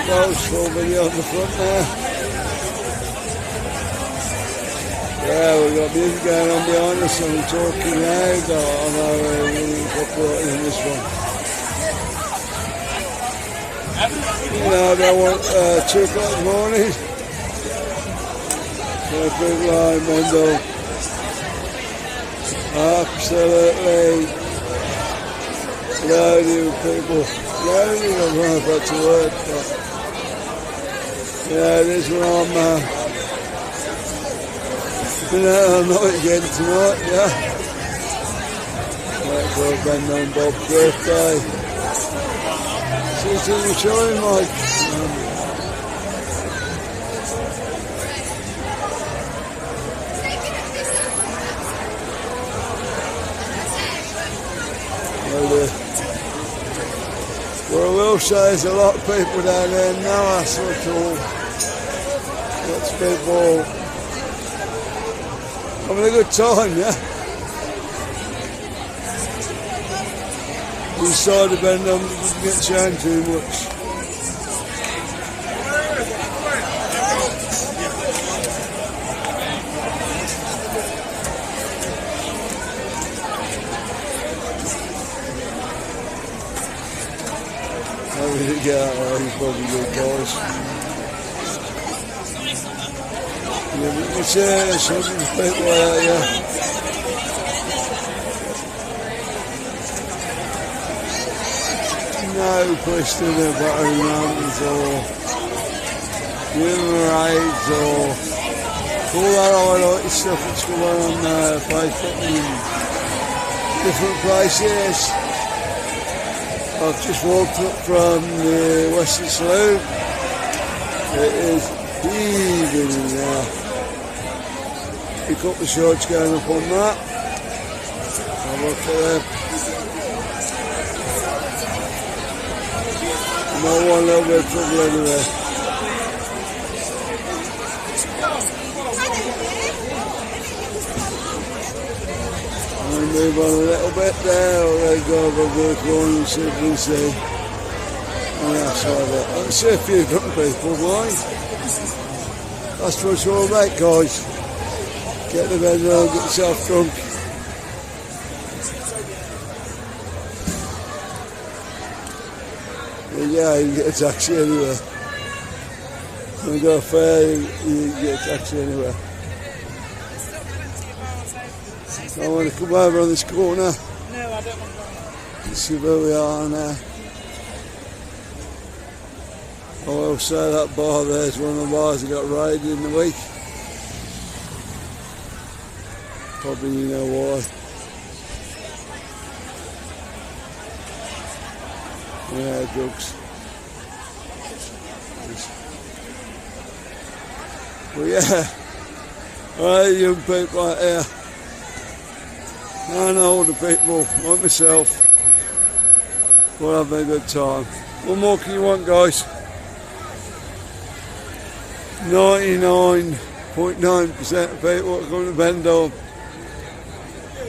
we go, full video on the front there. Yeah, we've got music going on behind us and we're talking loud. I know we've got brought in this one. You know, I want 2 o'clock in the morning. So big line, Benidorm. Absolutely loaded with people. Loaded, I don't know if that's a word, but yeah, it is where I'm been out all night again tonight, yeah. Right, for Benidorm Bob's birthday. See you in the showing, Mike. What I will say is a lot of people down there, no hassle at all. Lots of people having a good time, yeah? Inside of Benidorm doesn't get shown too much. How did it get out? Oh, he's probably good, guys. Yeah, but you can see there's hundreds of people out here. No question about mountains or human rights or all that highlighted stuff that's going on Facebook in different places. I've just walked up from the Western Slope. It is heaving now. Pick up the shots going up on that. Have a look at them. No one little bit of trouble anyway. I'm going to move on a little bit there, or they go over the corner and see if we can see. On the outside of it. I can see a few drunk people, right? That's what it's all about, guys. Get the bed on, get yourself drunk. Yeah, you can get a taxi anywhere. When you go fair, you can get a taxi anywhere. I want to come over on this corner. No, I don't want to go. Let's see where we are now. I will say that bar there is one of the bars that got raided in the week. Probably you know why. Yeah, drugs. Well, yeah. Alright, young people out here. And older people, like myself. We'll have a good time. What more can you want, guys? 99.9% of people that come to Benidorm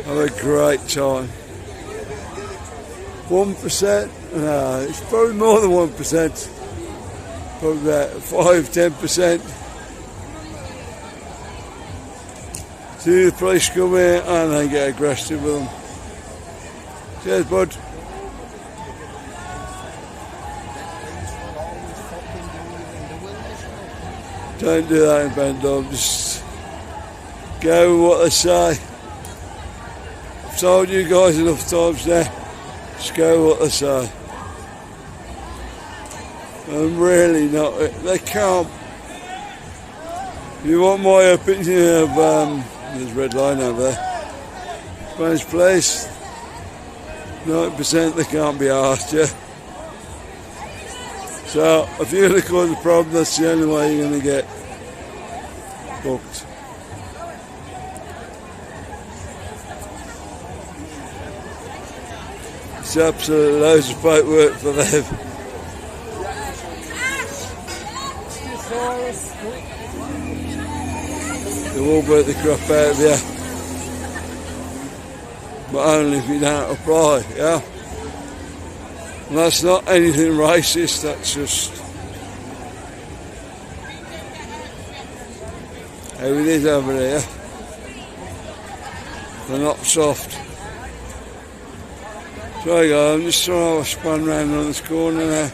have a great time. 1%? No, it's probably more than 1%. Probably about 5-10%. See the police come here and they get aggressive with them. Cheers, bud. Don't do that in Benidorm, just go with what they say. I've told you guys enough times now, just go with what they say. I'm really not, they can't. If you want my opinion of, there's a red line over there, Spanish place, 90% they can't be asked, yeah. So, if you're going to cause a problem, that's the only way you're going to get booked. It's absolutely loads of paperwork for them. They will beat the crap out of you. But only if you don't apply, yeah? And that's not anything racist, that's just How it is over here. They're not soft. So there you go, I'm just trying to span round on this corner now.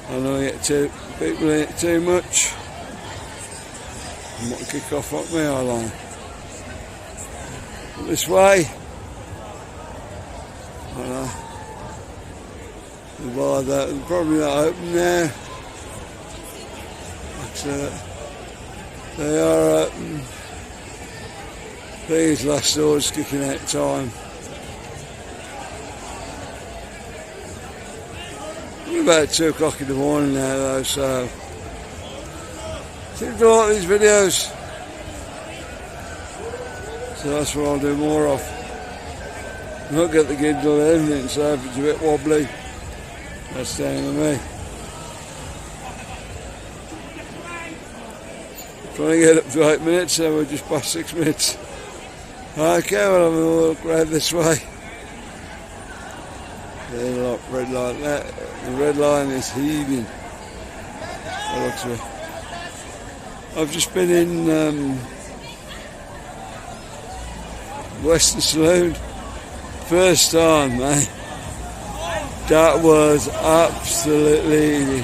I don't get people in it too much. I might kick off up me all along. This way. I don't know. The bar that probably not open now. But they are open. These last doors kicking out time. It's about 2 o'clock in the morning now though, so seem to like these videos. So that's what I'll do more of. Not get the gigs or anything, so if it's a bit wobbly, that's down to me. Trying to get up to 8 minutes, so we're just past 6 minutes. Okay, well I'm going to look round this way. There's a red light there. The red line is heaving. That looks good. I've just been in Western Saloon. First time, mate. That was absolutely.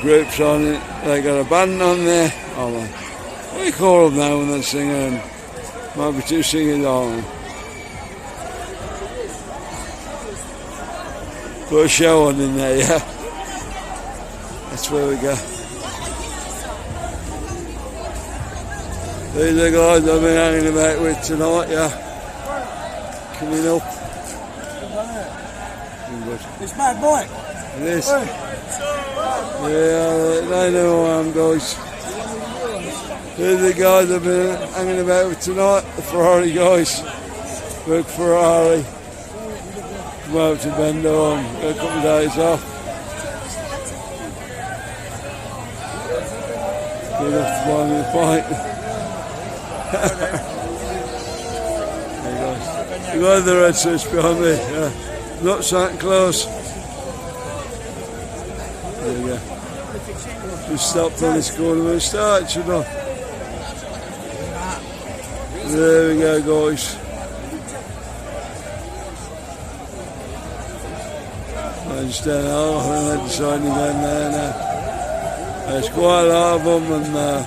Groups on it, they got a band on there. Oh, what do you call them now when they're singing? Might be 2 singers on them. Put a show on in there, yeah. That's where we go. These are the guys I've been hanging about with tonight, yeah. Coming up. It's my boy. It is. Yeah, they know who I am, guys. These are the guys I've been hanging about with tonight, the Ferrari guys. Work Ferrari. Come out to Benidorm, got a couple of days off. Good enough to buy me a pint. There you guys. You got the red switch behind me, yeah. Not Santa Claus. There we go. Just stopped on this corner when it started, shouldn't I? There we go, guys. I just don't know, I think they're deciding to go in there now. There's quite a lot of them and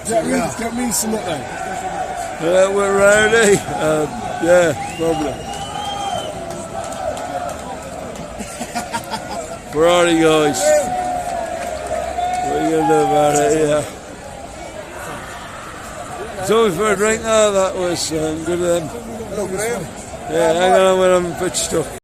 Get me some up then. we're rowdy. Yeah, probably. Ferrari guys. What are you going to do about it, yeah? Sorry for a drink, though, that was good of them. Hello, Graham. Yeah, hang on, I'm pitch stuck.